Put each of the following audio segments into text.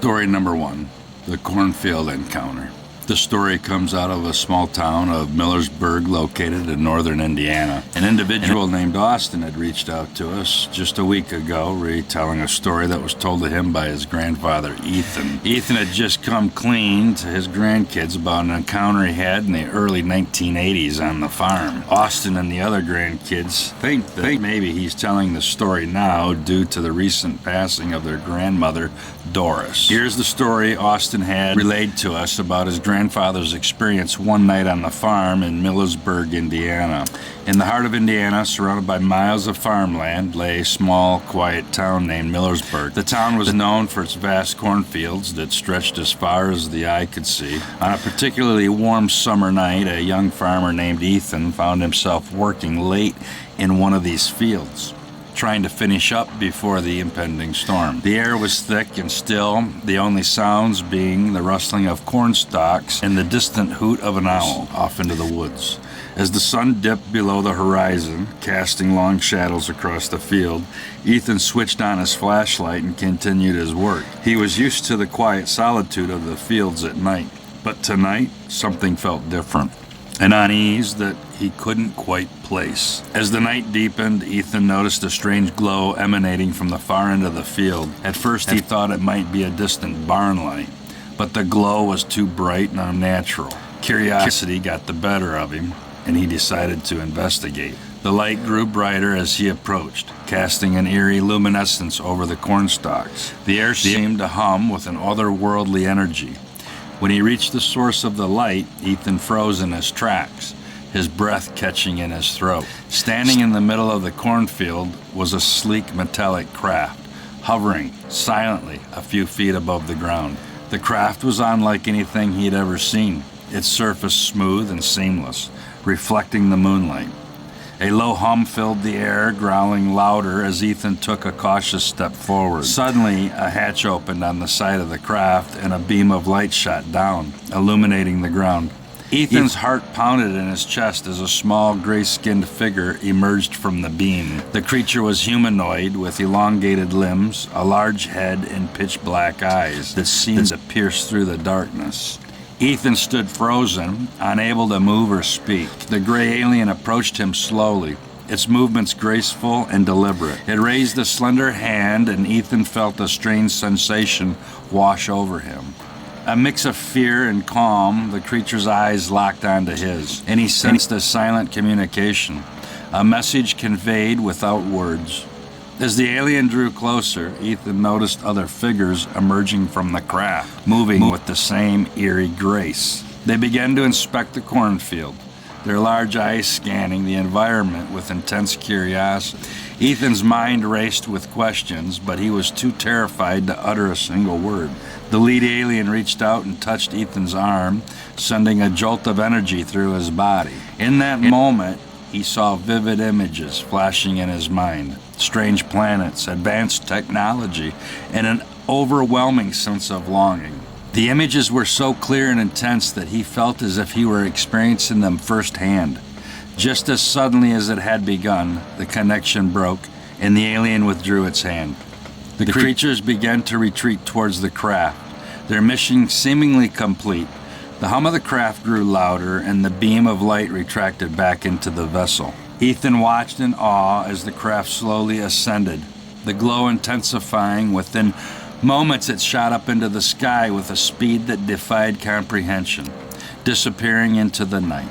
Story number 1, the cornfield encounter. The story comes out of a small town of Millersburg located in northern Indiana. An individual named Austin had reached out to us just a week ago, retelling a story that was told to him by his grandfather, Ethan. Ethan had just come clean to his grandkids about an encounter he had in the early 1980s on the farm. Austin and the other grandkids think that maybe he's telling the story now due to the recent passing of their grandmother, Doris. Here's the story Austin had relayed to us about his grandfather's experience one night on the farm in Millersburg, Indiana. In the heart of Indiana, surrounded by miles of farmland, lay a small, quiet town named Millersburg. The town was known for its vast cornfields that stretched as far as the eye could see. On a particularly warm summer night, a young farmer named Ethan found himself working late in one of these fields, trying to finish up before the impending storm. The air was thick and still, the only sounds being the rustling of corn stalks and the distant hoot of an owl off into the woods. As the sun dipped below the horizon, casting long shadows across the field, Ethan switched on his flashlight and continued his work. He was used to the quiet solitude of the fields at night, but tonight something felt different. An unease that he couldn't quite place. As the night deepened, Ethan noticed a strange glow emanating from the far end of the field. At first he thought it might be a distant barn light, but the glow was too bright and unnatural. Curiosity got the better of him, and he decided to investigate. The light grew brighter as he approached, casting an eerie luminescence over the corn stalks. The air seemed to hum with an otherworldly energy. When he reached the source of the light, Ethan froze in his tracks, his breath catching in his throat. Standing in the middle of the cornfield was a sleek metallic craft, hovering silently a few feet above the ground. The craft was unlike anything he had ever seen, its surface smooth and seamless, reflecting the moonlight. A low hum filled the air, growling louder as Ethan took a cautious step forward. Suddenly, a hatch opened on the side of the craft and a beam of light shot down, illuminating the ground. Ethan's heart pounded in his chest as a small, gray-skinned figure emerged from the beam. The creature was humanoid, with elongated limbs, a large head, and pitch-black eyes that seemed to pierce through the darkness. Ethan stood frozen, unable to move or speak. The gray alien approached him slowly, its movements graceful and deliberate. It raised a slender hand, and Ethan felt a strange sensation wash over him. A mix of fear and calm, the creature's eyes locked onto his, and he sensed a silent communication, a message conveyed without words. As the alien drew closer, Ethan noticed other figures emerging from the craft, moving with the same eerie grace. They began to inspect the cornfield, their large eyes scanning the environment with intense curiosity. Ethan's mind raced with questions, but he was too terrified to utter a single word. The lead alien reached out and touched Ethan's arm, sending a jolt of energy through his body. In that moment, he saw vivid images flashing in his mind. Strange planets, advanced technology, and an overwhelming sense of longing. The images were so clear and intense that he felt as if he were experiencing them firsthand. Just as suddenly as it had begun, the connection broke, and the alien withdrew its hand. The creatures began to retreat towards the craft, their mission seemingly complete. The hum of the craft grew louder, and the beam of light retracted back into the vessel. Ethan watched in awe as the craft slowly ascended, the glow intensifying. Within moments it shot up into the sky with a speed that defied comprehension, disappearing into the night.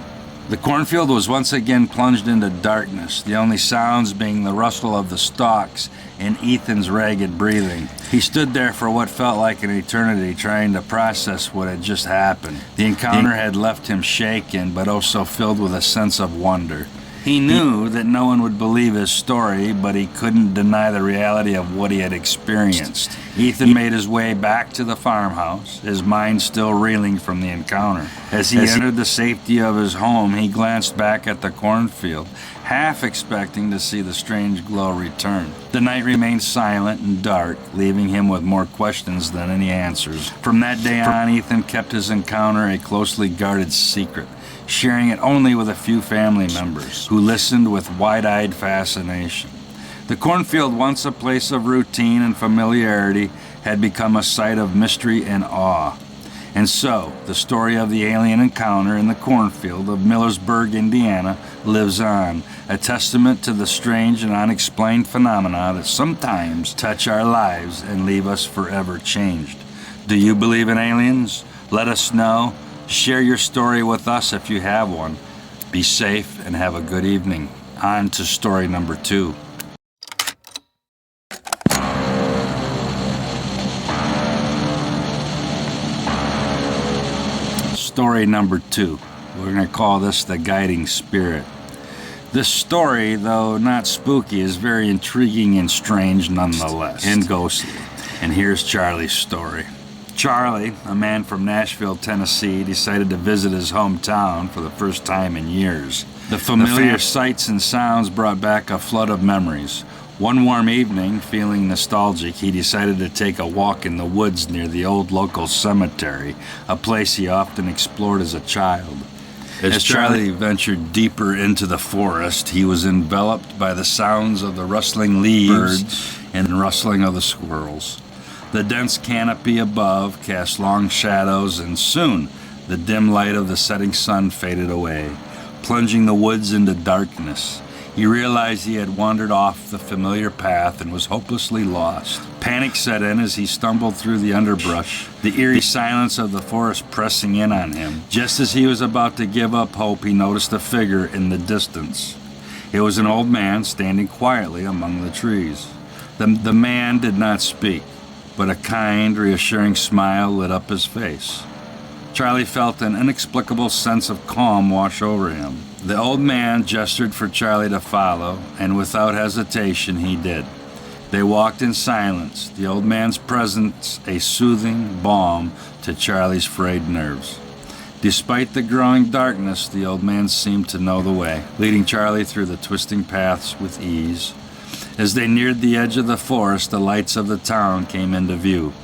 The cornfield was once again plunged into darkness, the only sounds being the rustle of the stalks and Ethan's ragged breathing. He stood there for what felt like an eternity, trying to process what had just happened. The encounter had left him shaken, but also filled with a sense of wonder. He knew that no one would believe his story, but he couldn't deny the reality of what he had experienced. Ethan made his way back to the farmhouse, his mind still reeling from the encounter. As he entered the safety of his home, he glanced back at the cornfield, half expecting to see the strange glow return. The night remained silent and dark, leaving him with more questions than any answers. From that day on, Ethan kept his encounter a closely guarded secret, sharing it only with a few family members who listened with wide-eyed fascination. The cornfield, once a place of routine and familiarity, had become a sight of mystery and awe. And so, the story of the alien encounter in the cornfield of Millersburg, Indiana, lives on, a testament to the strange and unexplained phenomena that sometimes touch our lives and leave us forever changed. Do you believe in aliens? Let us know. Share your story with us if you have one. Be safe and have a good evening. On to story number 2. Story number 2. We're going to call this the guiding spirit. This story, though not spooky, is very intriguing and strange nonetheless, and ghostly. And here's Charlie's story. Charlie, a man from Nashville, Tennessee, decided to visit his hometown for the first time in years. The familiar sights and sounds brought back a flood of memories. One warm evening, feeling nostalgic, he decided to take a walk in the woods near the old local cemetery, a place he often explored as a child. As Charlie ventured deeper into the forest, he was enveloped by the sounds of the rustling leaves, birds, and rustling of the squirrels. The dense canopy above cast long shadows, and soon the dim light of the setting sun faded away, plunging the woods into darkness. He realized he had wandered off the familiar path and was hopelessly lost. Panic set in as he stumbled through the underbrush, the eerie silence of the forest pressing in on him. Just as he was about to give up hope, he noticed a figure in the distance. It was an old man standing quietly among the trees. The man did not speak, but a kind, reassuring smile lit up his face. Charlie felt an inexplicable sense of calm wash over him. The old man gestured for Charlie to follow, and without hesitation he did. They walked in silence, the old man's presence a soothing balm to Charlie's frayed nerves. Despite the growing darkness, the old man seemed to know the way, leading Charlie through the twisting paths with ease. As they neared the edge of the forest, the lights of the town came into view.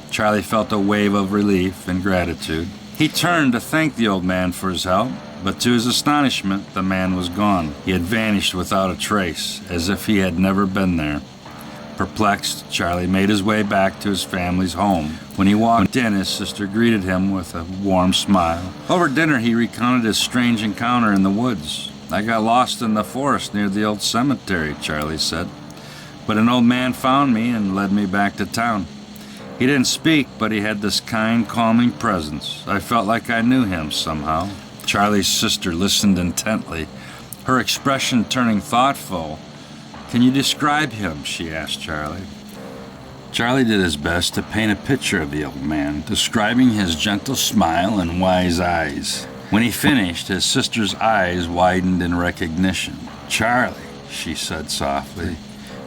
Charlie felt a wave of relief and gratitude. He turned to thank the old man for his help, but to his astonishment, the man was gone. He had vanished without a trace, as if he had never been there. Perplexed, Charlie made his way back to his family's home. When he walked in, his sister greeted him with a warm smile. Over dinner, he recounted his strange encounter in the woods. "I got lost in the forest near the old cemetery," Charlie said. "But an old man found me and led me back to town. He didn't speak, but he had this kind, calming presence. I felt like I knew him somehow." Charlie's sister listened intently, her expression turning thoughtful. "Can you describe him?" she asked Charlie. Charlie did his best to paint a picture of the old man, describing his gentle smile and wise eyes. When he finished, his sister's eyes widened in recognition. "Charlie," she said softly,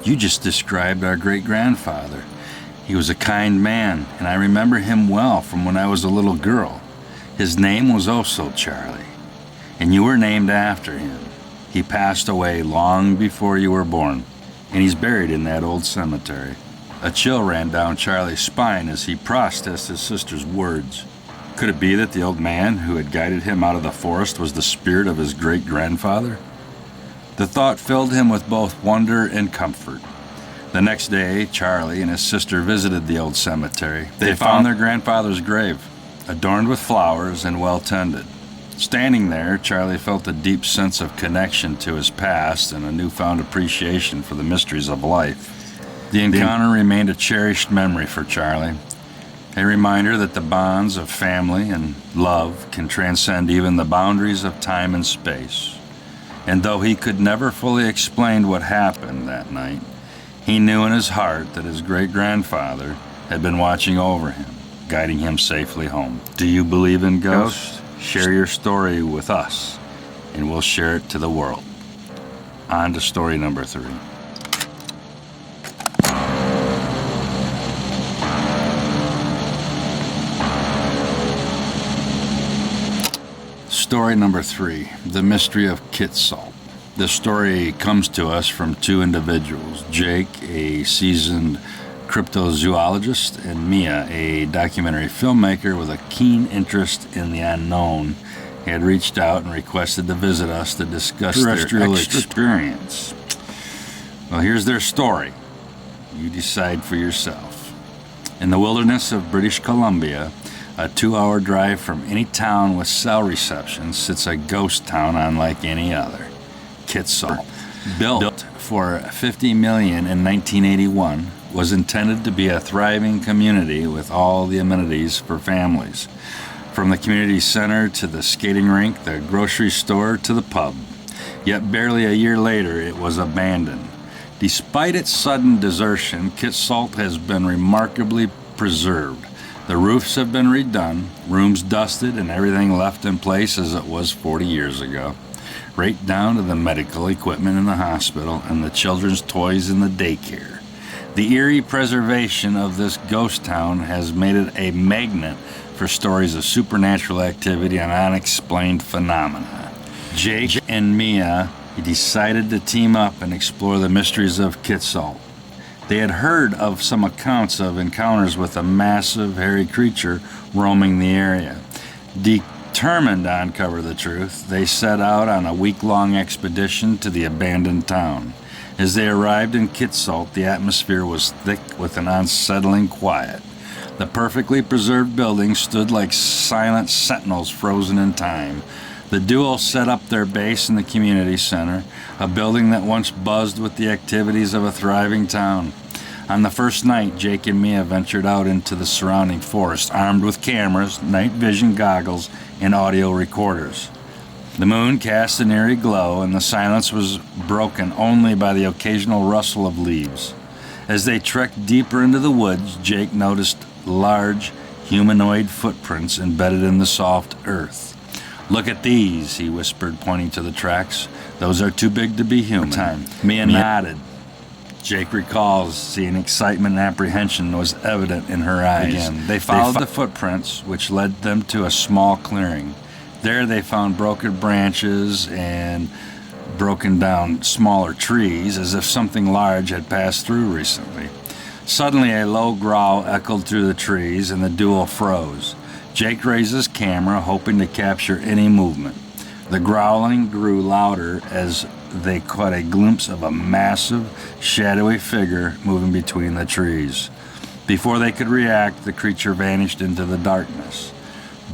"you just described our great-grandfather. He was a kind man, and I remember him well from when I was a little girl. His name was also Charlie, and you were named after him. He passed away long before you were born, and he's buried in that old cemetery." A chill ran down Charlie's spine as he processed his sister's words. Could it be that the old man who had guided him out of the forest was the spirit of his great-grandfather? The thought filled him with both wonder and comfort. The next day, Charlie and his sister visited the old cemetery. They found their grandfather's grave, adorned with flowers and well tended. Standing there, Charlie felt a deep sense of connection to his past and a newfound appreciation for the mysteries of life. The encounter remained a cherished memory for Charlie, a reminder that the bonds of family and love can transcend even the boundaries of time and space. And though he could never fully explain what happened that night, he knew in his heart that his great-grandfather had been watching over him, guiding him safely home. Do you believe in ghosts? Share your story with us, and we'll share it to the world. On to story number 3. Story number 3, The Mystery of Kit Salt. This story comes to us from 2 individuals, Jake, a seasoned cryptozoologist, and Mia, a documentary filmmaker with a keen interest in the unknown. He had reached out and requested to visit us to discuss their experience. Well, here's their story. You decide for yourself. In the wilderness of British Columbia, a 2-hour drive from any town with cell reception, sits a ghost town unlike any other, Kitsault. Built for $50 million in 1981, was intended to be a thriving community with all the amenities for families, from the community center to the skating rink, the grocery store to the pub. Yet barely a year later, it was abandoned. Despite its sudden desertion, Kitsault has been remarkably preserved. The roofs have been redone, rooms dusted, and everything left in place as it was 40 years ago, right down to the medical equipment in the hospital and the children's toys in the daycare. The eerie preservation of this ghost town has made it a magnet for stories of supernatural activity and unexplained phenomena. Jake and Mia decided to team up and explore the mysteries of Kitsault. They had heard of some accounts of encounters with a massive, hairy creature roaming the area. Determined to uncover the truth, they set out on a week-long expedition to the abandoned town. As they arrived in Kitsault, the atmosphere was thick with an unsettling quiet. The perfectly preserved buildings stood like silent sentinels frozen in time. The duo set up their base in the community center, a building that once buzzed with the activities of a thriving town. On the first night, Jake and Mia ventured out into the surrounding forest, armed with cameras, night vision goggles, and audio recorders. The moon cast an eerie glow, and the silence was broken only by the occasional rustle of leaves. As they trekked deeper into the woods, Jake noticed large, humanoid footprints embedded in the soft earth. "Look at these," he whispered, pointing to the tracks. "Those are too big to be human." Mia nodded. Jake recalls seeing excitement and apprehension was evident in her eyes. Again, they followed the footprints, which led them to a small clearing. There they found broken branches and broken down smaller trees, as if something large had passed through recently. Suddenly a low growl echoed through the trees, and the duo froze. Jake raised his camera, hoping to capture any movement. The growling grew louder as they caught a glimpse of a massive, shadowy figure moving between the trees. Before they could react, the creature vanished into the darkness.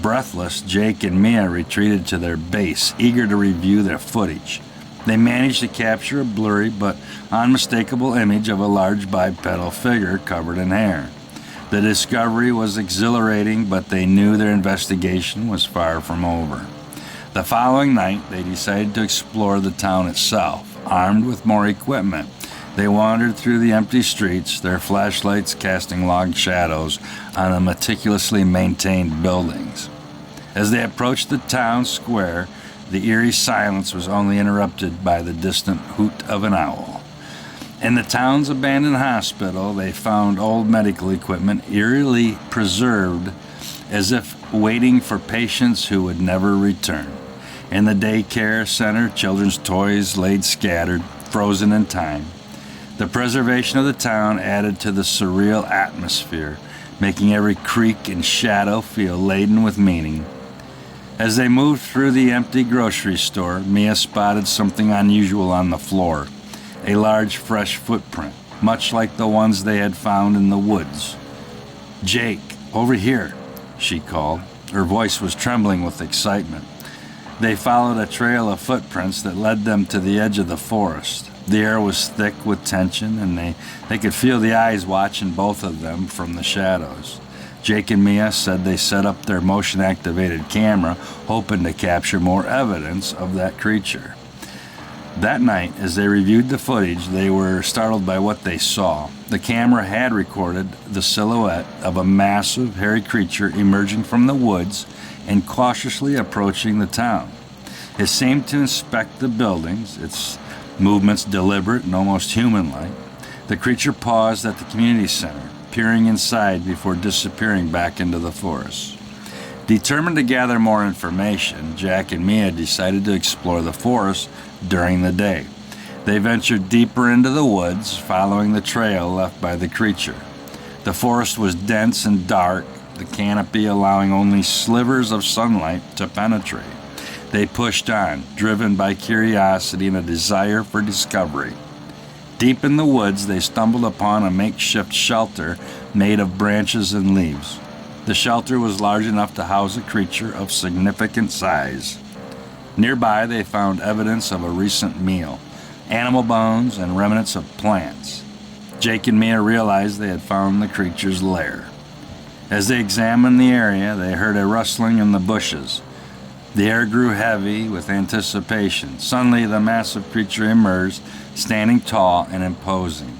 Breathless, Jake and Mia retreated to their base, eager to review their footage. They managed to capture a blurry but unmistakable image of a large bipedal figure covered in hair. The discovery was exhilarating, but they knew their investigation was far from over. The following night, they decided to explore the town itself. Armed with more equipment, they wandered through the empty streets, their flashlights casting long shadows on the meticulously maintained buildings. As they approached the town square, the eerie silence was only interrupted by the distant hoot of an owl. In the town's abandoned hospital, they found old medical equipment eerily preserved, as if waiting for patients who would never return. In the daycare center, children's toys laid scattered, frozen in time. The preservation of the town added to the surreal atmosphere, making every creak and shadow feel laden with meaning. As they moved through the empty grocery store, Mia spotted something unusual on the floor. A large, fresh footprint, much like the ones they had found in the woods. "Jake, over here," she called. Her voice was trembling with excitement. They followed a trail of footprints that led them to the edge of the forest. The air was thick with tension, and they could feel the eyes watching both of them from the shadows. Jake and Mia said they set up their motion-activated camera, hoping to capture more evidence of that creature. That night, as they reviewed the footage, they were startled by what they saw. The camera had recorded the silhouette of a massive, hairy creature emerging from the woods and cautiously approaching the town. It seemed to inspect the buildings, its movements deliberate and almost human-like. The creature paused at the community center, peering inside before disappearing back into the forest. Determined to gather more information, Jack and Mia decided to explore the forest during the day. They ventured deeper into the woods, following the trail left by the creature. The forest was dense and dark, the canopy allowing only slivers of sunlight to penetrate. They pushed on, driven by curiosity and a desire for discovery. Deep in the woods, they stumbled upon a makeshift shelter made of branches and leaves. The shelter was large enough to house a creature of significant size. Nearby, they found evidence of a recent meal, animal bones and remnants of plants. Jake and Mia realized they had found the creature's lair. As they examined the area, they heard a rustling in the bushes. The air grew heavy with anticipation. Suddenly, the massive creature emerged, standing tall and imposing.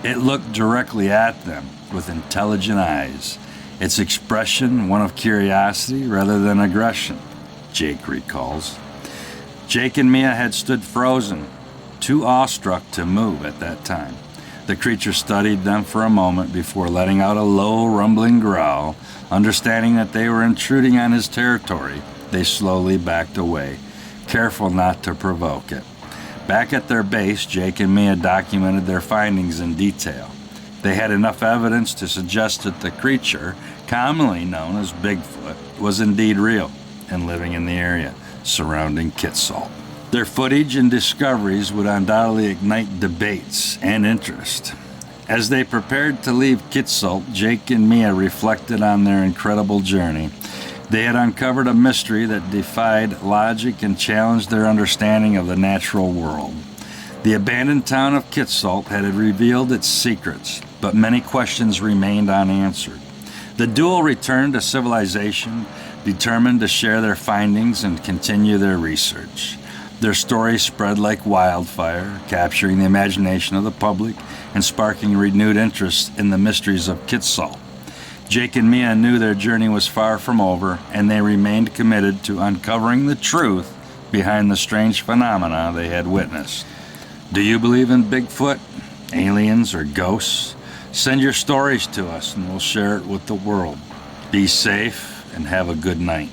It looked directly at them with intelligent eyes, its expression one of curiosity rather than aggression, Jake recalls. Jake and Mia had stood frozen, too awestruck to move at that time. The creature studied them for a moment before letting out a low, rumbling growl. Understanding that they were intruding on his territory, they slowly backed away, careful not to provoke it. Back at their base, Jake and Mia documented their findings in detail. They had enough evidence to suggest that the creature, commonly known as Bigfoot, was indeed real and living in the area surrounding Kitsault. Their footage and discoveries would undoubtedly ignite debates and interest. As they prepared to leave Kitsault, Jake and Mia reflected on their incredible journey. They had uncovered a mystery that defied logic and challenged their understanding of the natural world. The abandoned town of Kitsault had revealed its secrets, but many questions remained unanswered. The duo returned to civilization, determined to share their findings and continue their research. Their story spread like wildfire, capturing the imagination of the public and sparking renewed interest in the mysteries of Kitsault. Jake and Mia knew their journey was far from over, and they remained committed to uncovering the truth behind the strange phenomena they had witnessed. Do you believe in Bigfoot, aliens, or ghosts? Send your stories to us and we'll share it with the world. Be safe and have a good night.